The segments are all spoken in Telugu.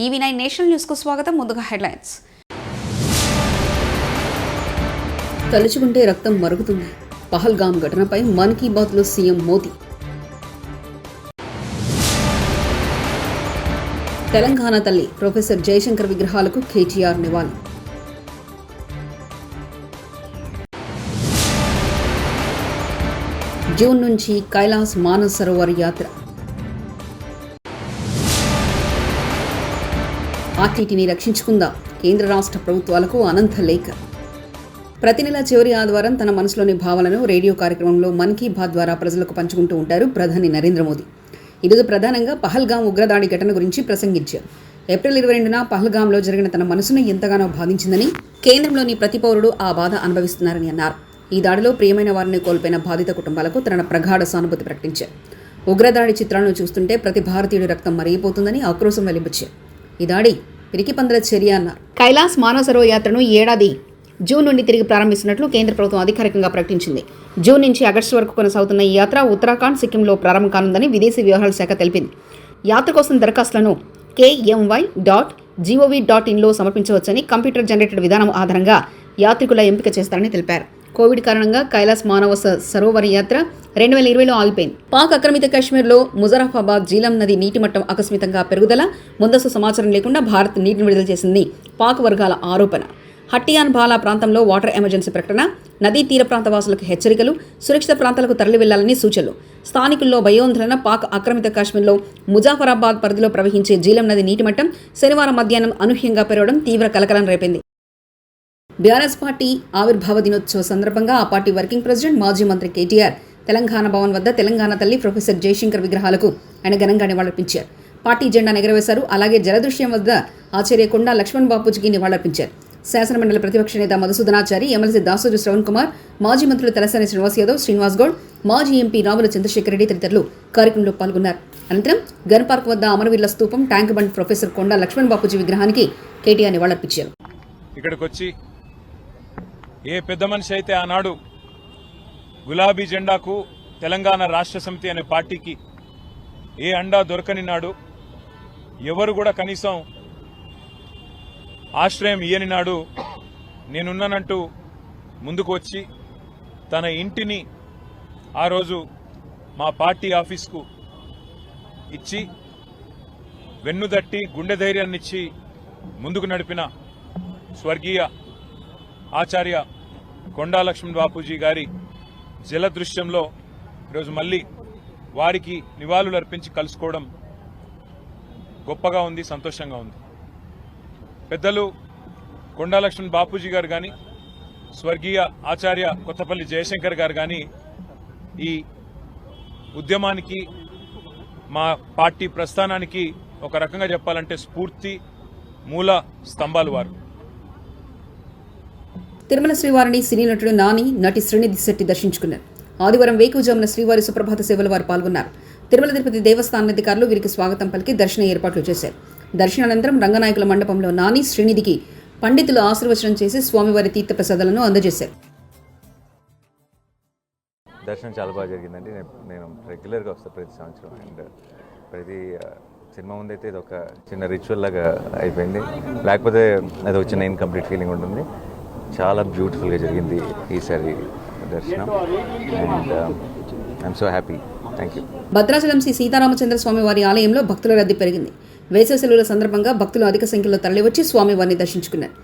ఈవీ9 నేషనల్ న్యూస్ కు స్వాగతం. ముందుగా హెడ్లైన్స్. తలుచుకుంటే రక్తం మరుగుతుంది. పహల్గామ్ ఘటనపై మన్ కీ బాత్ లో సీఎం మోదీ. తెలంగాణ తల్లి ప్రొఫెసర్ జయశంకర్ విగ్రహాలకు కేటీఆర్ నివాళి. జూన్ నుంచి కైలాస్ మానస్ సరోవర్ యాత్ర. ఆర్టీటీని రక్షించుకుందాం, కేంద్ర రాష్ట్ర ప్రభుత్వాలకు అనంత లేఖ. ప్రతి నెల చివరి ఆదివారం తన మనసులోని భావనను రేడియో కార్యక్రమంలో మన్ కీ బాత్ ద్వారా ప్రజలకు పంచుకుంటూ ఉంటారు ప్రధాని నరేంద్ర మోదీ. ఈరోజు ప్రధానంగా పహల్గామ్ ఉగ్రదాడి ఘటన గురించి ప్రసంగించారు. ఏప్రిల్ 22న పహల్గామ్లో జరిగిన తన మనసును ఎంతగానో బాధించిందని, కేంద్రంలోని ప్రతి పౌరుడు ఆ బాధ అనుభవిస్తున్నారని అన్నారు. ఈ దాడిలో ప్రియమైన వారిని కోల్పోయిన బాధిత కుటుంబాలకు తన ప్రగాఢ సానుభూతి ప్రకటించారు. ఉగ్రదాడి చిత్రాలను చూస్తుంటే ప్రతి భారతీయుడి రక్తం మరిగిపోతుందని ఆక్రోశం వెలిబుచ్చారు. ఈ దాడి పిరికిపందల చర్య అన్నారు. కైలాస్ మానస్ సరోవర్ యాత్రను ఈ ఏడాది జూన్ నుండి తిరిగి ప్రారంభిస్తున్నట్లు కేంద్ర ప్రభుత్వం అధికారికంగా ప్రకటించింది. జూన్ నుంచి ఆగస్టు వరకు కొనసాగుతున్న ఈ యాత్ర ఉత్తరాఖండ్, సిక్కింలో ప్రారంభం కానుందని విదేశీ వ్యవహారాల శాఖ తెలిపింది. యాత్ర కోసం దరఖాస్తులను KMY.gov.in లో సమర్పించవచ్చని, కంప్యూటర్ జనరేటెడ్ విధానం ఆధారంగా యాత్రికుల ఎంపిక చేస్తారని తెలిపారు. కోవిడ్ కారణంగా కైలాస్ మానస్ సరోవర్ యాత్ర 2020లో ఆగిపోయింది. పాక్ ఆక్రమిత కాశ్మీర్లో ముజరాఫాబాద్ జీలం నది నీటి మట్టం ఆకస్మికంగా పెరుగుదల, ముందస్తు సమాచారం లేకుండా భారత్ నీటిని విడుదల చేసింది పాక్ వర్గాల ఆరోపణ. హట్టియాన్ బాలా ప్రాంతంలో వాటర్ ఎమర్జెన్సీ ప్రకటన, నదీ తీర ప్రాంత వాసులకు హెచ్చరికలు, సురక్షిత ప్రాంతాలకు తరలి వెళ్లాలని సూచనలు. స్థానికుల్లో భయోందోళన. పాక్ ఆక్రమిత కాశ్మీర్లో ముజాఫరాబాద్ పరిధిలో ప్రవహించే జీలం నది నీటి మట్టం శనివారం మధ్యాహ్నం అనూహ్యంగా పెరగడం తీవ్ర కలకలం రేపింది. బీఆర్ఎస్ పార్టీ ఆవిర్భావ దినోత్సవ సందర్భంగా ఆ పార్టీ వర్కింగ్ ప్రెసిడెంట్, మాజీ మంత్రి కేటీఆర్ తెలంగాణ భవన్ వద్ద తెలంగాణ తల్లి ప్రొఫెసర్ జయశంకర్ విగ్రహాలకు ఆయన ఘనంగా నివాళులర్పించారు. పార్టీ జెండాను ఎగరవేశారు. అలాగే జలదృశ్యం వద్ద ఆచార్య కొండా లక్ష్మణ్ బాపూజీకి నివాళులర్పించారు. శాసనమండలి ప్రతిపక్ష నేత మధుసూదనాచారి, ఎమ్మెల్సీ దాసోజు శ్రవణ్ కుమార్, మాజీ మంత్రులు తలసాని శ్రీనివాస్ యాదవ్, శ్రీనివాస్ గౌడ్, మాజీ ఎంపీ రావుల చంద్రశేఖర్ రెడ్డి తదితరులు కార్యక్రమంలో పాల్గొన్నారు. అనంతరం గన్ పార్క్ వద్ద అమరవీరుల స్తూపం, ట్యాంక్ బండ్ ప్రొఫెసర్ కొండా లక్ష్మణ్ బాపూజీ విగ్రహానికి కేటీఆర్ నివాళులర్పించారు. ఇక్కడికొచ్చి ఏ పెద్ద మనిషి అయితే ఆనాడు గులాబీ జెండాకు, తెలంగాణ రాష్ట్ర సమితి అనే పార్టీకి ఏ అండా దొరకని నాడు, ఎవరు కూడా కనీసం ఆశ్రయం ఇయ్యని నాడు నేనున్నానంటూ ముందుకు వచ్చి తన ఇంటిని ఆ రోజు మా పార్టీ ఆఫీస్కు ఇచ్చి వెన్నుదట్టి గుండె ధైర్యాన్నిచ్చి ముందుకు నడిపిన స్వర్గీయ ఆచార్య కొండా లక్ష్మణ్ బాపూజీ గారి జలదృశ్యంలో ఈరోజు మళ్ళీ వారికి నివాళులు అర్పించి కలుసుకోవడం గొప్పగా ఉంది, సంతోషంగా ఉంది. పెద్దలు కొండా లక్ష్మణ్ బాపూజీ గారు కానీ, స్వర్గీయ ఆచార్య కొత్తపల్లి జయశంకర్ గారు కానీ ఈ ఉద్యమానికి, మా పార్టీ ప్రస్థానానికి ఒక రకంగా చెప్పాలంటే స్ఫూర్తి మూల స్తంభాలు వారు. తిరుమల శ్రీవారిని సినీ నటుడు నాని, నటి శ్రీనిధి శెట్టి దర్శించుకున్నారు. ఆదివారం వేకువజామున శ్రీవారి సుప్రభాత సేవలు వారు పాల్గొన్నారు. తిరుమల తిరుపతి దేవస్థాన అధికారులు వీరికి స్వాగతం పలికి దర్శన ఏర్పాట్లు చేశారు. దర్శనానంతరం రంగనాయకుల మండపంలో నాని, శ్రీనిధికి పండితులు ఆశీర్వచనం చేసి స్వామివారి తీర్థప్రసాదాలను అందజేశారు. దర్శనం చాలా బాగా జరిగిందండి. నేను రెగ్యులర్గా వస్తాను ప్రతి సంవత్సరం. అండ్ ప్రతి సినిమా ముందైతే ఇది ఒక చిన్న రిచువల్ లాగా అయిపోయింది, లేకపోతే అది ఒక చిన్న ఇన్కంప్లీట్ ఫీలింగ్ ఉంటుంది. చాలా బ్యూటిఫుల్గా జరిగింది ఈసారి దర్శనం. And I'm so happy. Thank you. Bhadrachalam Sri Seetharamachandra Swamy వారి ఆలయంలో భక్తుల రద్దీ పెరిగింది. వేసవి సెలవుల సందర్భంగా భక్తులు అధిక సంఖ్యలో తరలివచ్చి స్వామివారిని దర్శించుకున్నారు.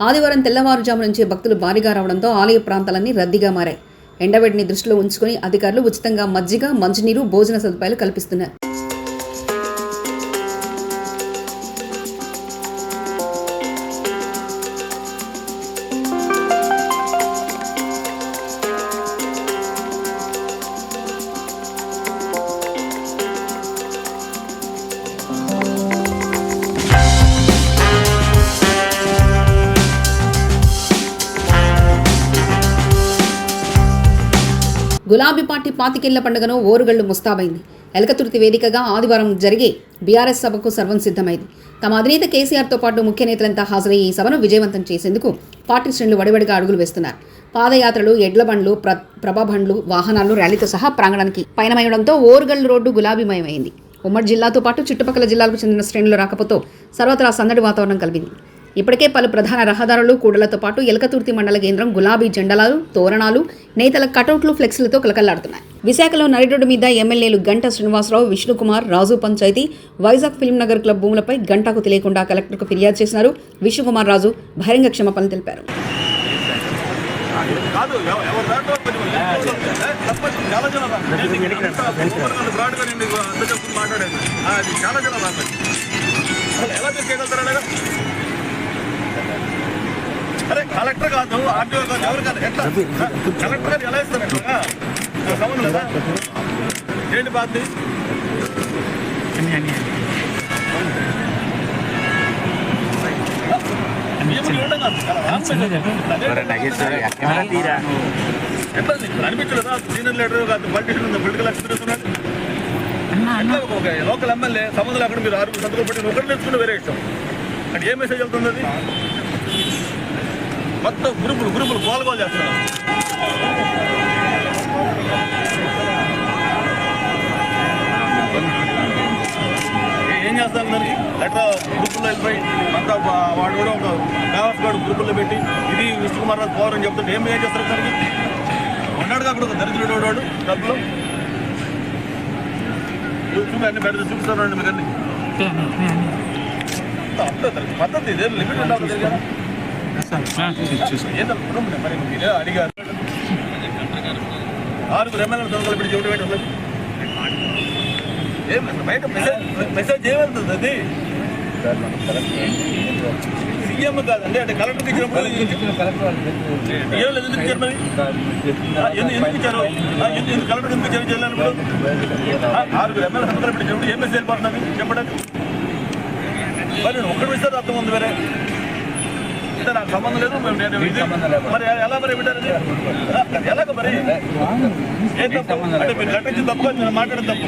ఆదివారం తెల్లవారుజాము నుంచే భక్తులు భారీగా రావడంతో ఆలయ ప్రాంతాలన్నీ రద్దీగా మారాయి. ఎండవేడిని దృష్టిలో ఉంచుకుని అధికారులు ఉచితంగా మజ్జిగ, మంచినీరు, భోజన సదుపాయాలు కల్పిస్తున్నారు. గులాబీ పార్టీ పాతికేళ్ల పండుగను ఓరుగళ్లు ముస్తాబైంది. ఎలకతుర్తి వేదికగా ఆదివారం జరిగే బీఆర్ఎస్ సభకు సర్వం సిద్ధమైంది. తమ అధినేత కేసీఆర్తో పాటు ముఖ్య నేతలంతా హాజరయ్యే ఈ సభను విజయవంతం చేసేందుకు పార్టీ శ్రేణులు వడివడిగా అడుగులు వేస్తున్నారు. పాదయాత్రలు, ఎడ్ల బండ్లు, ప్రభా బండ్లు, వాహనాలు, ర్యాలీతో సహా ప్రాంగణానికి పయనమయ్యడంతో ఓరుగల్లు రోడ్డు గులాబీమయమైంది. ఉమ్మడి జిల్లాతో పాటు చుట్టుపక్కల జిల్లాలకు చెందిన శ్రేణుల రాకపోతే సర్వత్రా సందడి వాతావరణం కలిగింది. ఇప్పటికే పలు ప్రధాన రహదారులు కూడళ్లతో పాటు ఎలకతుర్తి మండల కేంద్రం గులాబీ జెండాలు, తోరణాలు, నేతల కటౌట్లు, ఫ్లెక్సీలతో కలకల్లాడుతున్నాయి. విశాఖలో నడిరోడ్డు మీద ఎమ్మెల్యేలు గంటా శ్రీనివాసరావు, విష్ణుకుమార్, రాజు పంచాయతీ, వైజాగ్ ఫిల్మ్ నగర్ క్లబ్ భూములపై గంటాకు తెలియకుండా కలెక్టర్కు ఫిర్యాదు చేసినారు. విష్ణుకుమార్, రాజు బహిరంగ క్షమాపణలు తెలిపారు. అరే కలెక్టర్ కాదు, ఆర్టీఓ కాదు, ఎవరు కాదు, ఎట్లా కలెక్టర్ గారు ఎలా ఇస్తారు? సంబంధం లేదా? ఏంటి బాధ్యత? అనిపించలేదా? సీనియర్ లీడర్ కాదు, పొలిటికల్ ఎక్స్పీరియన్స్ ఉన్నాడు. ఒక లోకల్ ఎమ్మెల్యే సంబంధం లేకుండా మీరు 6 సంతకాలు పెట్టి ఒకటి నేర్చుకుంటే వేరే ఇష్టం. అంటే ఏ మెసేజ్ వెళ్తుంది? అది మొత్తం గ్రూపులు గోల్ చేస్తున్నారు. ఏం చేస్తాను దానికి? లెటర్ గ్రూపుల్లో వెళ్ళిపోయి అంతా వాడు కూడా ఒక కావర్స్ వాడు గ్రూపుల్లో పెట్టి ఇది విష్ణుకుమార్ రాజు పవర్ అని చెప్తుంటే ఏం చేస్తారు దానికి? ఉన్నాడు అక్కడ ఒక దరిద్రుడు వాడు డబ్బులు చూపి అన్ని పెద్ద చూపిస్తానండి మీరు అన్ని పద్ధతి ఇదే లిమిట్ ఉండాలి కదా. మరి మీరే అడిగారు 6 ఎమ్మెల్యేలు దొంగలు పెట్టి చెవిటి పెట్టదు. ఏం బయట మెసేజ్ ఏమవుతుంది? అది సీఎం కాదండి, అంటే కలెక్టర్కి ఇచ్చినప్పుడు ఏం లేదు. ఎందుకు ఇచ్చారు మరి? ఎందుకు ఇచ్చారు? ఎందుకు కలెక్టర్ ఎందుకు ఇచ్చారు? చేయాలన్నప్పుడు 6 ఎమ్మెల్యే దొంగలు పెట్టి చెవిటి ఏం మెసేజ్ వెళ్ళిపోతున్నది చెప్పడానికి? మరి ఒక్కడి విషయాలు అర్థం ఉంది వేరే అంటే నాకు సంబంధం లేదు. మరి ఎలా మరి పెట్టారు? ఎలాగ మరి ఏం తప్పు? అంటే మీరు కట్టించిన తప్పు, నేను మాట్లాడిన తప్పు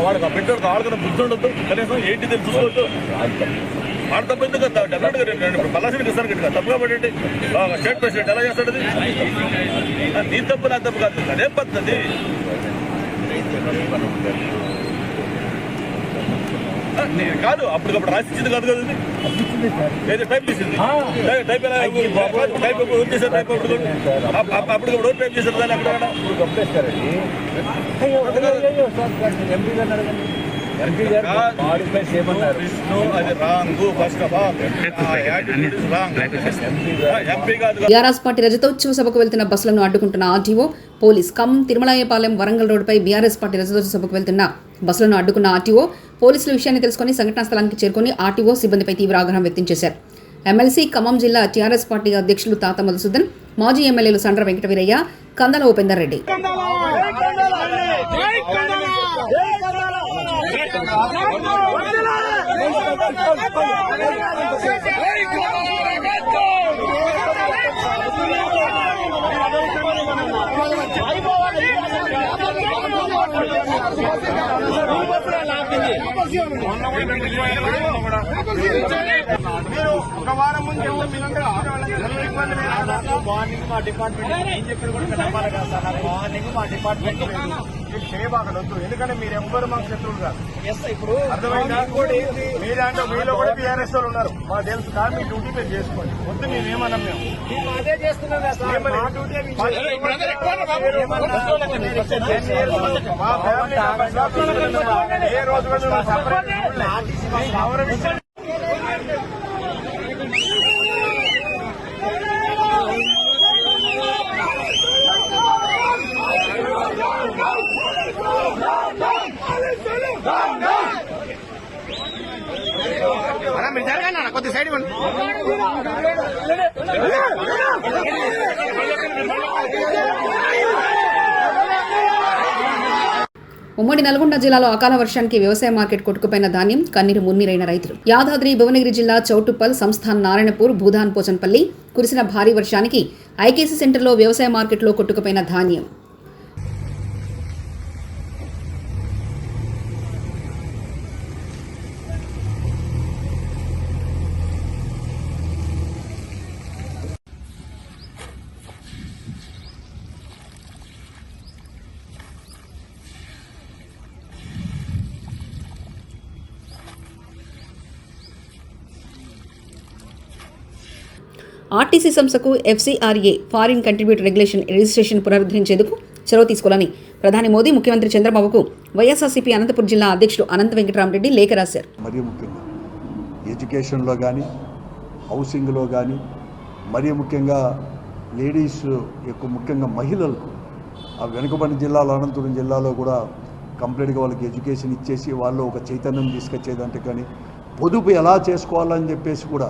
వాడికి పెట్టాడు కావాలన్నా బుద్ధి ఉండొద్దు, కనీసం 80 చూసుకోవచ్చు. వాడు తప్పు ఎందుకు? డెఫినెట్గా ఇప్పుడు పల్లాసికి ఇస్తారు కదా, తప్పుగా పడండి. స్టేట్ ప్రెసిడెంట్ ఎలా చేస్తాడు? అది నీ తప్పు నా తప్పు కాదు, అదేం పద్ధతి? కాదు అప్పటికప్పుడు రాసిచ్చింది కాదు కదా, ఏదో టైప్ చేసింది. టైప్ ఎలా టైప్ చేశారు? టైప్ అప్పటికప్పుడు టైప్ చేశారు దాన్ని అక్కడ బీఆర్ఎస్ పార్టీ రజతోత్సవ సభకు వెళ్తున్న బస్సులను అడ్డుకుంటున్న ఆర్టీఓ, పోలీస్. ఖమ్మం తిరుమలాయపాలెం వరంగల్ రోడ్డుపై బీఆర్ఎస్ పార్టీ రజతోత్సవ సభకు వెళ్తున్న బస్సులను అడ్డుకున్న ఆర్టీఓ, పోలీసులు విషయాన్ని తెలుసుకుని సంఘటనా స్థలానికి చేరుకుని ఆర్టీఓ సిబ్బందిపై తీవ్ర ఆగ్రహం వ్యక్తం చేశారు. ఎమ్మెల్సీ ఖమ్మం జిల్లా టీఆర్ఎస్ పార్టీ అధ్యక్షులు తాత మధుసూదన్, మాజీ ఎమ్మెల్యేలు సండ్ర వెంకట వీరయ్య, కందల ఉపేందర్ రెడ్డి. ఒక వారం ముందు మార్నింగ్ మా డిపార్ట్మెంట్ ఏం చెప్పారు కూడా నమ్మాలి కదా సార్. నాకు మార్నింగ్ మా డిపార్ట్మెంట్ మీరు చేయబాగలొద్దు, ఎందుకంటే మీరు ఎవ్వరు మాకు శత్రువులు కాదు. ఇప్పుడు అర్థమైందా? మీరు అంటే మీలో కూడా టీఆర్ఎస్ వాళ్ళు ఉన్నారు, మా తెలుసు. కానీ మీ డ్యూటీ మీరు చేసుకోండి, వద్దు మేమేమన్నాం. మేము అదే చేస్తున్నాం కదా సార్. మా ఫ్యామిలీ ఏ రోజు కూడా మీరు జరగండి అన్న, కొద్ది సైడ్ ఇవ్వండి. ఉమ్మడి నల్గొండ జిల్లాలో అకాల వర్షానికి వ్యవసాయ మార్కెట్ కొట్టుకుపోయిన ధాన్యం, కన్నీరు మున్నీరైన రైతులు. యాదాద్రి భువనగిరి జిల్లా చౌటుప్పల్, సంస్థాన్ నారాయణపూర్, భూదాన్ పోచన్పల్లి కురిసిన భారీ వర్షానికి ఐకేసీ సెంటర్లో వ్యవసాయ మార్కెట్లో కొట్టుకుపోయిన ధాన్యం. ఆర్టీసీ సంస్థకు FCRA foreign contributor regulation registration పునరుద్ధరించేందుకు చొరవ తీసుకోవాలని ప్రధాని మోదీ ముఖ్యమంత్రి చంద్రబాబుకు వైఎస్ఆర్సీపీ అనంతపురం జిల్లా అధ్యక్షుడు అనంత వెంకటరామరెడ్డి లేఖ రాశారు. మరీ ముఖ్యంగా ఎడ్యుకేషన్లో కానీ హౌసింగ్లో కానీ మరీ ముఖ్యంగా లేడీస్ యొక్క ముఖ్యంగా మహిళలకు ఆ వెనుకబడిన జిల్లాలో అనంతపురం జిల్లాలో కూడా కంప్లీట్గా వాళ్ళకి ఎడ్యుకేషన్ ఇచ్చేసి వాళ్ళు ఒక చైతన్యం తీసుకొచ్చేదంటే కానీ పొదుపు ఎలా చేసుకోవాలని చెప్పేసి కూడా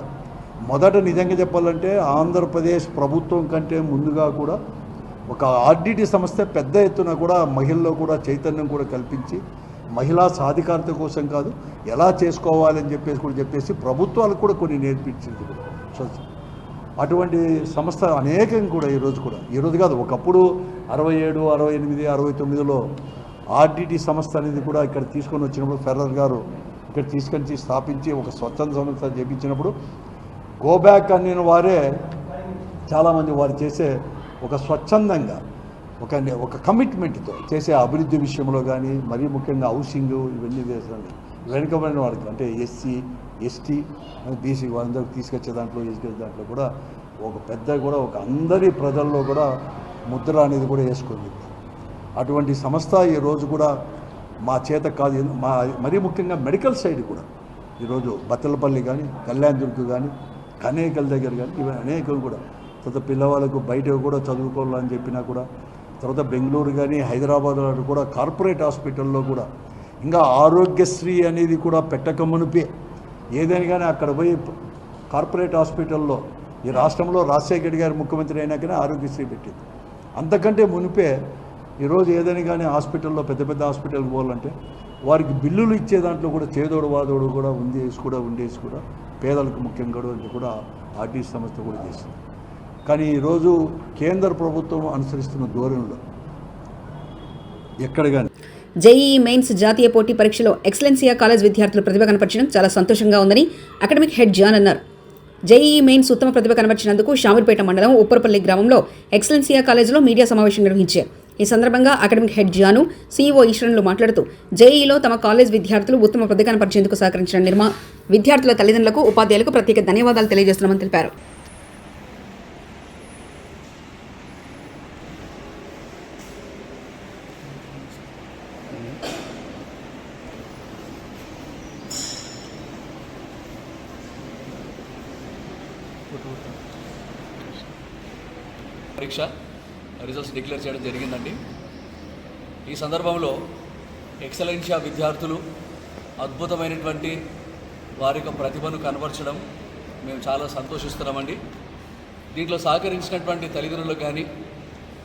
మొదట నిజంగా చెప్పాలంటే ఆంధ్రప్రదేశ్ ప్రభుత్వం కంటే ముందుగా కూడా ఒక ఆర్డిటి సంస్థ పెద్ద ఎత్తున కూడా మహిళల్లో కూడా చైతన్యం కూడా కల్పించి మహిళా సాధికారత కోసం కాదు ఎలా చేసుకోవాలని చెప్పేసి ప్రభుత్వాలకు కూడా కొన్ని నేర్పించింది కూడా. సో అటువంటి సంస్థ అనేకం కూడా ఈరోజు కాదు, ఒకప్పుడు 67, 68, 69లో ఆర్డిటి సంస్థ అనేది కూడా ఇక్కడ తీసుకొని వచ్చినప్పుడు ఫెర్రర్ గారు ఇక్కడ తీసుకొని స్థాపించి ఒక స్వచ్ఛంద సంస్థ చేపించినప్పుడు గోబ్యాక్ అనే వారే చాలామంది వారు చేసే ఒక స్వచ్ఛందంగా ఒక కమిట్మెంట్తో చేసే అభివృద్ధి విషయంలో కానీ మరీ ముఖ్యంగా హౌసింగ్ ఇవన్నీ చేస్తాను వెనుకబడిన వాళ్ళకి అంటే SC, ST, BC వాళ్ళందరూ తీసుకొచ్చే దాంట్లో కూడా ఒక పెద్ద కూడా ఒక అందరి ప్రజల్లో కూడా ముద్ర అనేది కూడా వేసుకుంది. అటువంటి సంస్థ ఈరోజు కూడా మా చేత కాదు, మరీ ముఖ్యంగా మెడికల్ సైడ్ కూడా ఈరోజు బత్తలపల్లి కానీ కళ్యాణదుర్గ్ కానీ కనేకల్ దగ్గర కానీ ఇవన్నీ అనేకం కూడా తర్వాత పిల్లవాళ్ళకు బయట కూడా చదువుకోవాలని చెప్పినా కూడా తర్వాత బెంగళూరు కానీ హైదరాబాద్ కూడా కార్పొరేట్ హాస్పిటల్లో కూడా ఇంకా ఆరోగ్యశ్రీ అనేది కూడా పెట్టకమునిపే ఏదైనా కానీ అక్కడ పోయి కార్పొరేట్ హాస్పిటల్లో ఈ రాష్ట్రంలో రాజశేఖర్ గారు ముఖ్యమంత్రి అయినాకనే ఆరోగ్యశ్రీ పెట్టింది. అంతకంటే మునిపే ఈరోజు ఏదైనా కానీ హాస్పిటల్లో పెద్ద హాస్పిటల్కి పోవాలంటే వారికి బిల్లులు ఇచ్చే దాంట్లో కూడా చేదోడు వాదోడు కూడా ఉండేసి కూడా పేదలకు ముఖ్యంగా కూడా ఆర్టీసీ సంస్థ కూడా చేస్తుంది. కానీ ఈరోజు కేంద్ర ప్రభుత్వం అనుసరిస్తున్న ధోరణిలో ఎక్కడ కానీ జేఈఈ మెయిన్స్ జాతీయ పోటీ పరీక్షలో ఎక్సలెన్సియా కాలేజ్ విద్యార్థులు ప్రతిభ కనపరచడం చాలా సంతోషంగా ఉందని అకాడమిక్ హెడ్ జాన్ అన్నారు. జేఈఈ మెయిన్స్ ఉత్తమ ప్రతిభ కనబర్చినందుకు షామీర్పేట మండలం ఉప్పరపల్లి గ్రామంలో ఎక్సలెన్సియా కాలేజ్లో మీడియా సమావేశం నిర్వహించారు. ఈ సందర్భంగా అకాడమిక్ హెడ్ జాను, CEO ఈశ్వరన్లు మాట్లాడుతూ జేఈఈలో తమ కాలేజ్ విద్యార్థులు ఉత్తమ ప్రతిభ కనపరిచేందుకు సహకరించిన విద్యార్థుల తల్లిదండ్రులకు, ఉపాధ్యాయులకు ప్రత్యేక ధన్యవాదాలు తెలియజేస్తున్నామని తెలిపారు. పరీక్ష రిజల్ట్స్ డిక్లేర్ చేయడం జరిగిందండి. ఈ సందర్భంలో ఎక్సలెన్షియా విద్యార్థులు అద్భుతమైనటువంటి వారి యొక్క ప్రతిభను కనబరచడం మేము చాలా సంతోషిస్తున్నామండి. దీంట్లో సహకరించినటువంటి తల్లిదండ్రులకు కానీ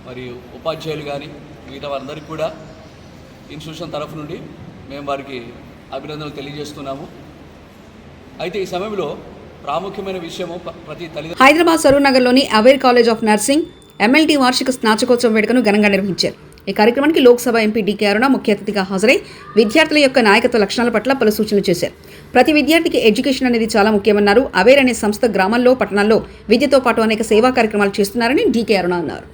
మరియు ఉపాధ్యాయులు కానీ మిగతా వారందరికీ కూడా ఇన్స్టిట్యూషన్ తరఫు నుండి మేము వారికి అభినందనలు తెలియజేస్తున్నాము. అయితే ఈ సమయంలో ప్రాముఖ్యమైన విషయము ప్రతి తల్లిదండ్రులు హైదరాబాద్ సరూర్ నగర్లోని aware college of nursing MLT వార్షిక స్నాతకోత్సవం వేడుకను ఘనంగా నిర్వహించారు. ఈ కార్యక్రమానికి లోక్సభ ఎంపీ DK అరుణ ముఖ్య అతిథిగా హాజరై విద్యార్థుల యొక్క నాయకత్వ లక్షణాల పట్ల పలు సూచనలు చేశారు. ప్రతి విద్యార్థికి ఎడ్యుకేషన్ అనేది చాలా ముఖ్యమన్నారు. అవేర్ అనే సంస్థ గ్రామాల్లో, పట్టణాల్లో విద్యతో పాటు అనేక సేవా కార్యక్రమాలు చేస్తున్నారని DK అరుణ అన్నారు.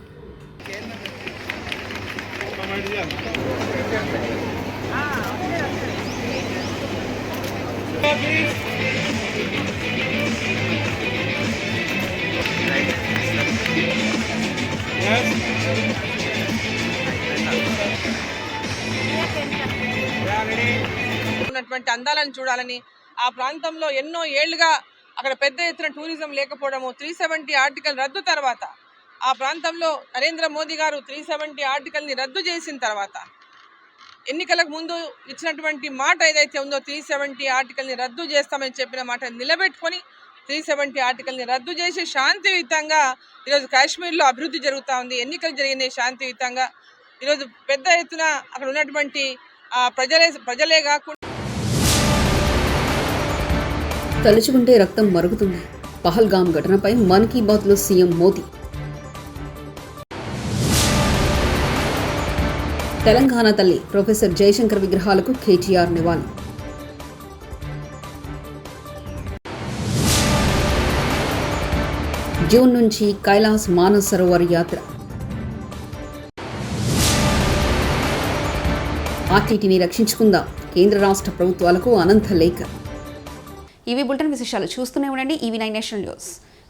ఉన్నటువంటి అందాలను చూడాలని, ఆ ప్రాంతంలో ఎన్నో ఏళ్లుగా అక్కడ పెద్ద ఎత్తున టూరిజం లేకపోవడము, 370 ఆర్టికల్ రద్దు తర్వాత ఆ ప్రాంతంలో నరేంద్ర మోదీ గారు 370 ఆర్టికల్ని రద్దు చేసిన తర్వాత ఎన్నికలకు ముందు ఇచ్చినటువంటి మాట ఏదైతే ఉందో 370 ఆర్టికల్ని రద్దు చేస్తామని చెప్పిన మాట నిలబెట్టుకొని 370 ఆర్టికల్ని రద్దు చేసి శాంతియుతంగా ఈరోజు కాశ్మీర్లో అభివృద్ధి జరుగుతూ ఉంది. ఎన్నికలు జరిగినాయి శాంతియుతంగా. ఈరోజు పెద్ద ఎత్తున అక్కడ ఉన్నటువంటి ప్రజలే కాకుండా తలుచుకుంటే రక్తం మరుగుతుంది. పహల్గామ్ ఘటనపై మన్ కీ బాత్లో సీఎం మోదీ. తెలంగాణ తల్లి ప్రొఫెసర్ జయశంకర్ విగ్రహాలకు KTR నివాళి. జూన్ నుంచి కైలాస్ మానస్ సరోవర్ యాత్ర. ఆర్టీటీని రక్షించుకుందాం, కేంద్ర రాష్ట్ర ప్రభుత్వాలకు అనంత లేఖ. ఇవి బులెటిన్ విశేషాలు. చూస్తూనే ఉండండి EV9 నేషనల్ న్యూస్.